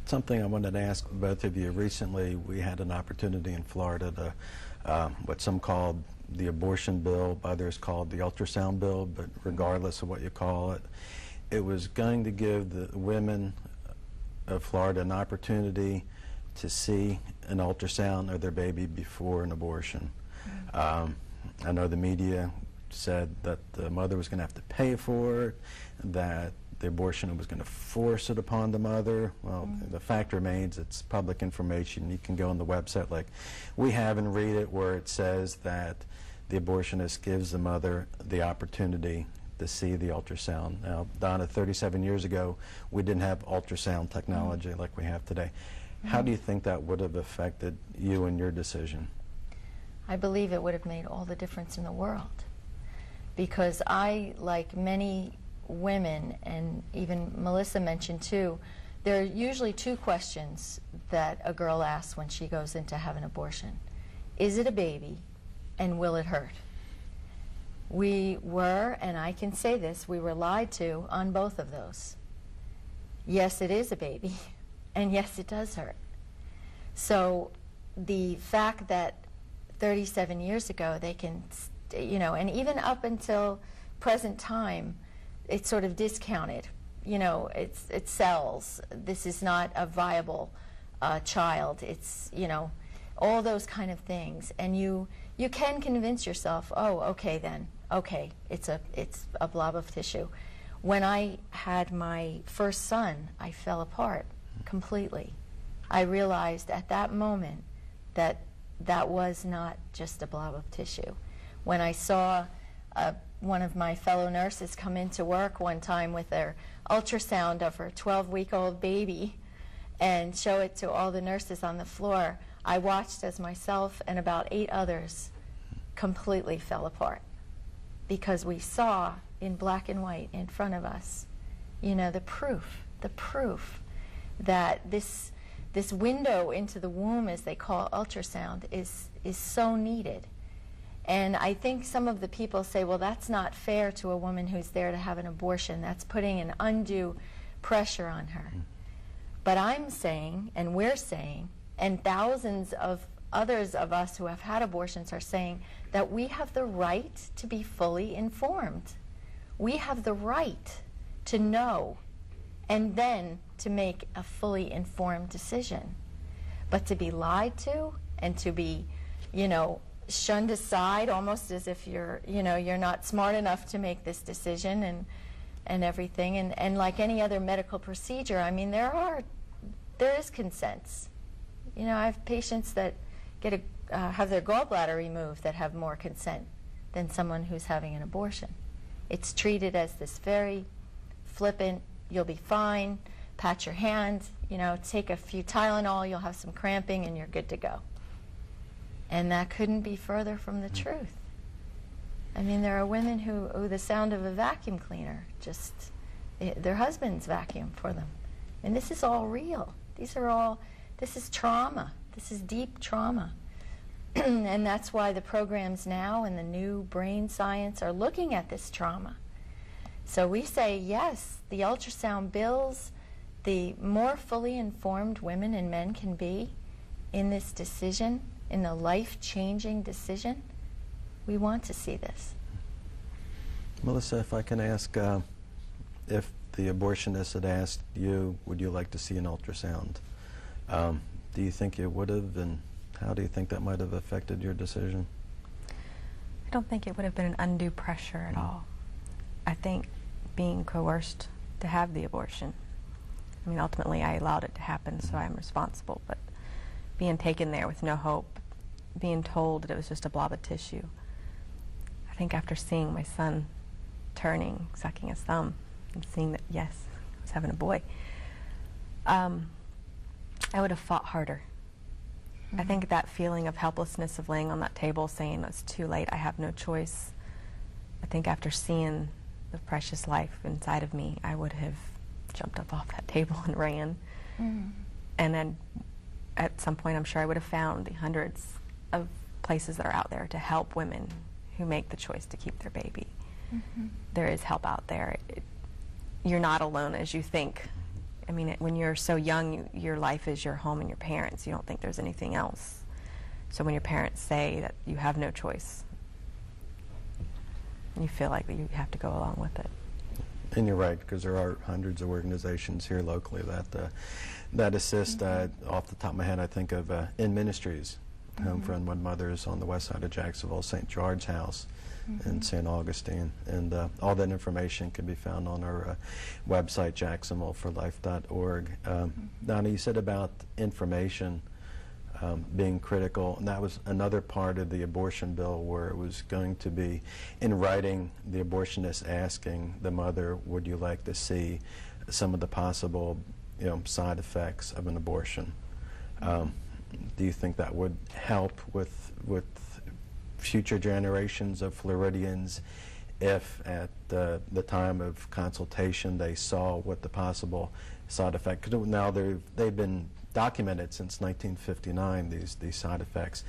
Something I wanted to ask both of you. Recently, we had an opportunity in Florida to, what some called the abortion bill, others called the ultrasound bill, but regardless of what you call it, it was going to give the women of Florida an opportunity to see an ultrasound of their baby before an abortion. I know the media said that the mother was going to have to pay for it, that the abortion was going to force it upon the mother. Well, the fact remains it's public information. You can go on the website like we have and read it, where it says that the abortionist gives the mother the opportunity to see the ultrasound. Now, Donna, 37 years ago, we didn't have ultrasound technology like we have today. How do you think that would have affected you and your decision? I believe it would have made all the difference in the world, because I, like many women, and even Melissa mentioned too, there are usually two questions that a girl asks when she goes in to have an abortion. Is it a baby, and will it hurt? We were, and I can say this, we were lied to on both of those. Yes, it is a baby, and yes, it does hurt. So the fact that 37 years ago they can, and even up until present time, it's sort of discounted. It sells. This is not a viable child. It's, all those kind of things. And you can convince yourself, oh, okay then, okay, it's a blob of tissue. When I had my first son, I fell apart completely. I realized at that moment that that was not just a blob of tissue. When I saw one of my fellow nurses come into work one time with their ultrasound of her 12-week-old baby and show it to all the nurses on the floor, I watched as myself and about 8 others completely fell apart, because we saw in black and white in front of us, the proof that this window into the womb, as they call ultrasound, is so needed. And I think some of the people say, well, that's not fair to a woman who's there to have an abortion. That's putting an undue pressure on her. But I'm saying, and we're saying, and thousands of others of us who have had abortions are saying, that we have the right to be fully informed. We have the right to know and then to make a fully informed decision. But to be lied to and to be, shunned aside almost as if you're not smart enough to make this decision and everything. And like any other medical procedure, I mean, there is consents. I have patients that have their gallbladder removed that have more consent than someone who's having an abortion. It's treated as this very flippant, you'll be fine, pat your hand, take a few Tylenol, you'll have some cramping, and you're good to go. And that couldn't be further from the truth. I mean, there are women who the sound of a vacuum cleaner, their husbands vacuum for them. And this is all real. This is trauma. This is deep trauma. And that's why the programs now and the new brain science are looking at this trauma. So we say, yes, the ultrasound bills, the more fully informed women and men can be in this decision, in the life-changing decision, we want to see this. Melissa, if I can ask, if the abortionist had asked you, would you like to see an ultrasound? Do you think you would have, and how do you think that might have affected your decision? I don't think it would have been an undue pressure at all. I think being coerced to have the abortion, I mean, ultimately I allowed it to happen, so I'm responsible, but being taken there with no hope, being told that it was just a blob of tissue. I think after seeing my son turning, sucking his thumb, and seeing that, yes, I was having a boy, I would have fought harder. I think that feeling of helplessness of laying on that table saying it's too late, I have no choice, I think after seeing the precious life inside of me, I would have jumped up off that table and ran. And then at some point I'm sure I would have found the hundreds of places that are out there to help women who make the choice to keep their baby. There is help out there. You're not alone as you think. I mean, when you're so young, your life is your home and your parents. You don't think there's anything else. So when your parents say that you have no choice, you feel like you have to go along with it. And you're right, because there are hundreds of organizations here locally that assist. Off the top of my head, I think of In Ministries, Home for Unwed Mothers on the west side of Jacksonville, St. George House in St. Augustine. And all that information can be found on our website, jacksonvilleforlife.org. Donna, you said about information being critical, and that was another part of the abortion bill where it was going to be, in writing, the abortionist asking the mother, would you like to see some of the possible side effects of an abortion? Do you think that would help with future generations of Floridians if at the time of consultation they saw what the possible side effect, because now they've been documented since 1959, these side effects.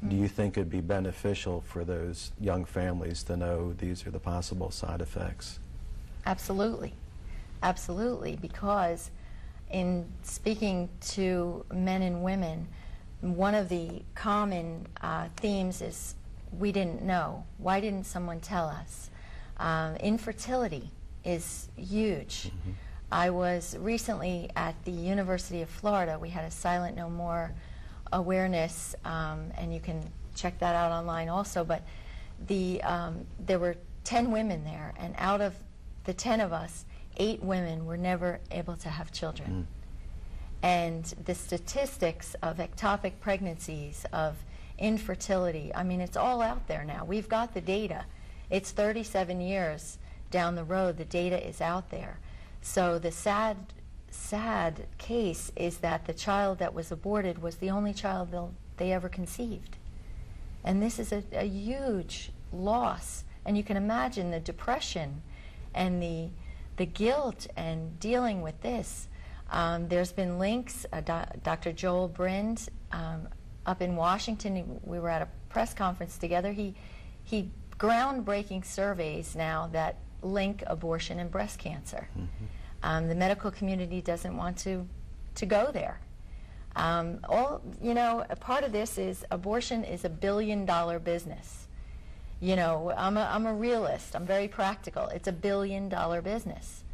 Do you think it'd be beneficial for those young families to know these are the possible side effects? Absolutely. Absolutely, because in speaking to men and women, one of the common themes is we didn't know. Why didn't someone tell us? Infertility is huge. I was recently at the University of Florida. We had a Silent No More awareness, and you can check that out online also. But there were 10 women there, and out of the 10 of us, 8 women were never able to have children. And the statistics of ectopic pregnancies, of infertility, I mean, it's all out there now. We've got the data. It's 37 years down the road. The data is out there. So the sad case is that the child that was aborted was the only child they ever conceived. And this is a huge loss. And you can imagine the depression and the guilt and dealing with this. There's been links. Dr. Joel Brind up in Washington, we were at a press conference together. He groundbreaking surveys now that link abortion and breast cancer. The medical community doesn't want to go there. A part of this is abortion is $1 billion business. I'm a realist. I'm very practical. It's $1 billion business.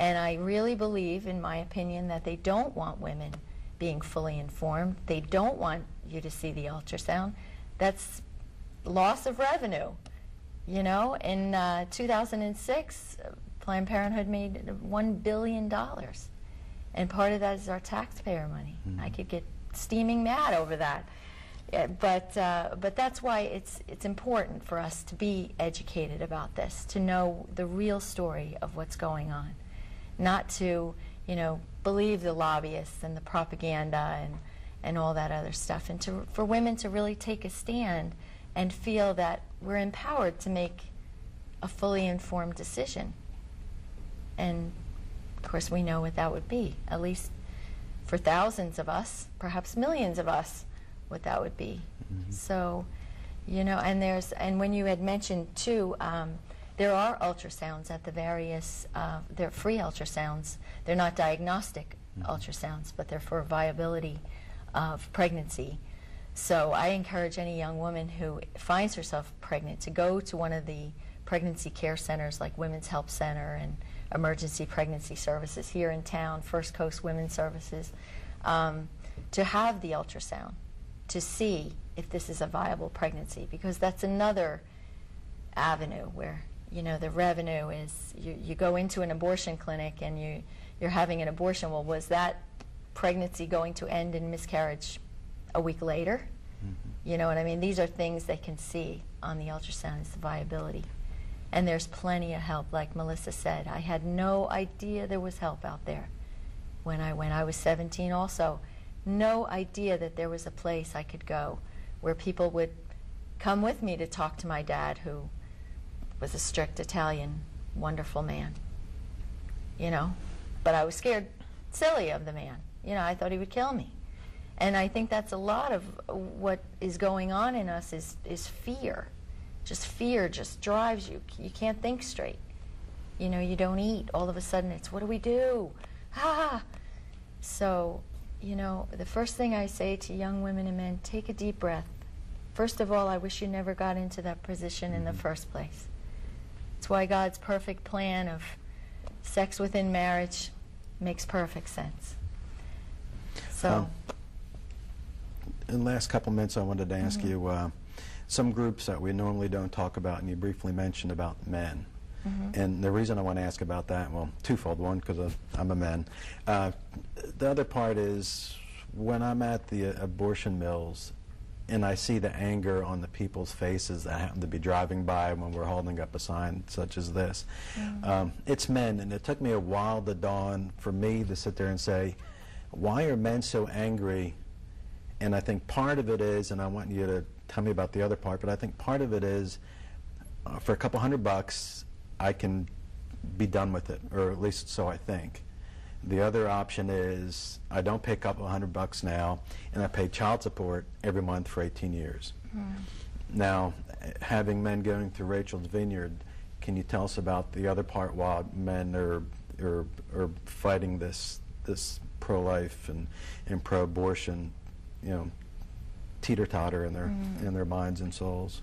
And I really believe, in my opinion, that they don't want women being fully informed. They don't want you to see the ultrasound. That's loss of revenue. In 2006, Planned Parenthood made $1 billion. And part of that is our taxpayer money. I could get steaming mad over that. But that's why it's important for us to be educated about this, to know the real story of what's going on, not to believe the lobbyists and the propaganda and all that other stuff, and for women to really take a stand and feel that we're empowered to make a fully informed decision. And of course we know what that would be, at least for thousands of us, perhaps millions of us, what that would be. So, and when you had mentioned too, there are ultrasounds at the various, they're free ultrasounds. They're not diagnostic ultrasounds, but they're for viability of pregnancy. So I encourage any young woman who finds herself pregnant to go to one of the pregnancy care centers like Women's Help Center and Emergency Pregnancy Services here in town, First Coast Women's Services, to have the ultrasound, to see if this is a viable pregnancy, because that's another avenue where the revenue is, you go into an abortion clinic and you're having an abortion. Well, was that pregnancy going to end in miscarriage a week later? You know what I mean? These are things they can see on the ultrasound, is the viability. And there's plenty of help, like Melissa said. I had no idea there was help out there when I went. I was 17 also. No idea that there was a place I could go where people would come with me to talk to my dad, who was a strict Italian, wonderful man. But I was scared silly of the man. I thought he would kill me. And I think that's a lot of what is going on in us is fear. Just fear just drives you. You can't think straight. You don't eat. All of a sudden it's, what do we do? So, you know, the first thing I say to young women and men, take a deep breath. First of all, I wish you never got into that position in the first place. It's why God's perfect plan of sex within marriage makes perfect sense. So, in the last couple minutes, I wanted to ask you some groups that we normally don't talk about, and you briefly mentioned about men. And the reason I want to ask about that, well, twofold. One, because I'm a man. The other part is when I'm at the abortion mills and I see the anger on the people's faces that happen to be driving by when we're holding up a sign such as this. It's men, and it took me a while to dawn for me to sit there and say, why are men so angry? And I think part of it is, and I want you to tell me about the other part, but I think part of it is for a couple $100, I can be done with it, or at least so I think. The other option is I don't pay a couple $100 now, and I pay child support every month for 18 years. Now, having men going through Rachel's Vineyard, can you tell us about the other part while men are fighting this pro-life and pro-abortion, you know, teeter-totter in their minds and souls?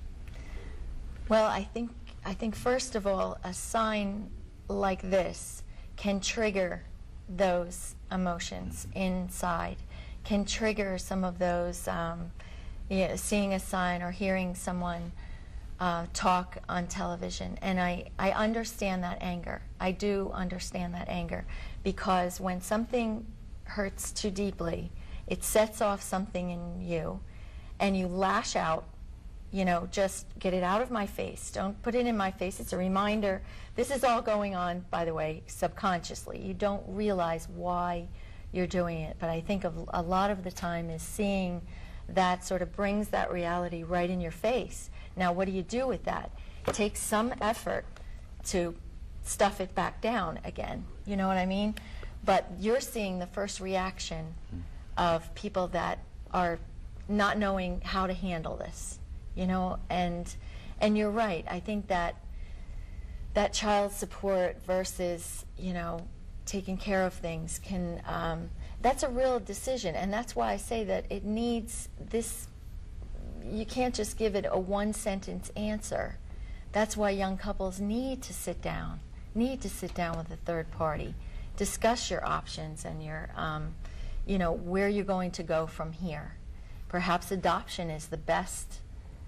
well, I think first of all, a sign like this can trigger those emotions inside, can trigger some of those, seeing a sign or hearing someone talk on television. And I understand that anger. I do understand that anger, because when something hurts too deeply, it sets off something in you, and you lash out. You know, just get it out of my face. Don't put it in my face. It's a reminder. This is all going on, by the way, subconsciously. You don't realize why you're doing it. But I think a lot of the time is seeing that sort of brings that reality right in your face. Now, what do you do with that? It takes some effort to stuff it back down again. You know what I mean? But you're seeing the first reaction of people that are not knowing how to handle this. You know, and you're right. I think that child support versus, you know, taking care of things can, that's a real decision. And that's why I say that it needs this, you can't just give it a one-sentence answer. That's why young couples need to sit down with a third party, discuss your options and your, you know, where you're going to go from here. Perhaps adoption is the best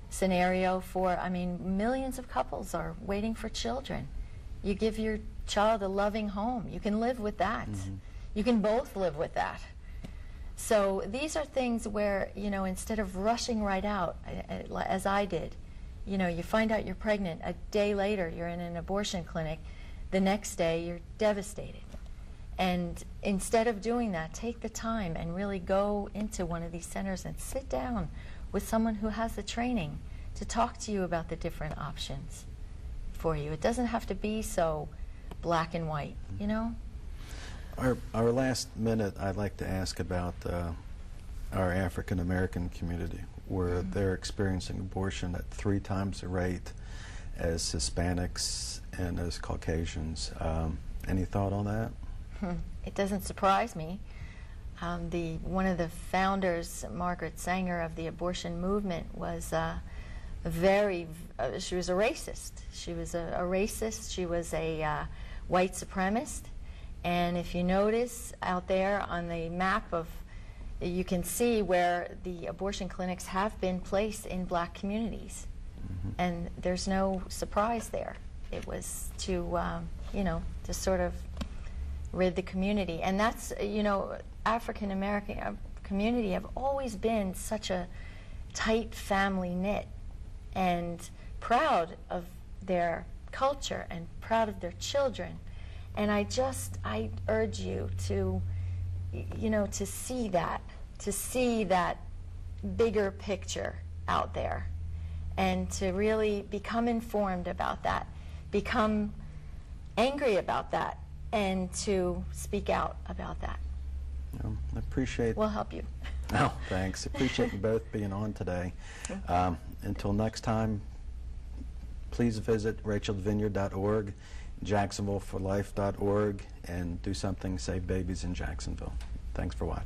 scenario for, I mean, millions of couples are waiting for children. You give your child a loving home. You can live with that. You can both live with that. So these are things where, you know, instead of rushing right out, as I did, you know, you find out you're pregnant, a day later you're in an abortion clinic, the next day you're devastated. And instead of doing that, take the time and really go into one of these centers and sit down with someone who has the training to talk to you about the different options for you. It doesn't have to be so black and white, you know? Our last minute, I'd like to ask about our African American community, where they're experiencing abortion at 3 times the rate as Hispanics and as Caucasians. Any thought on that? It doesn't surprise me. One of the founders, Margaret Sanger, of the abortion movement was she was a racist. She was a racist. She was a white supremacist. And if you notice out there on the map you can see where the abortion clinics have been placed in black communities. And there's no surprise there. It was to, you know, to sort of rid the community. And that's, you know, African American community have always been such a tight family knit and proud of their culture and proud of their children. And I urge you to, you know, to see that bigger picture out there, and to really become informed about that, become angry about that, and to speak out about that. I appreciate. We'll help you. Oh, thanks. Appreciate you both being on today. Until next time, please visit rachelsvineyard.org, jacksonvilleforlife.org, and do something, save babies in Jacksonville. Thanks for watching.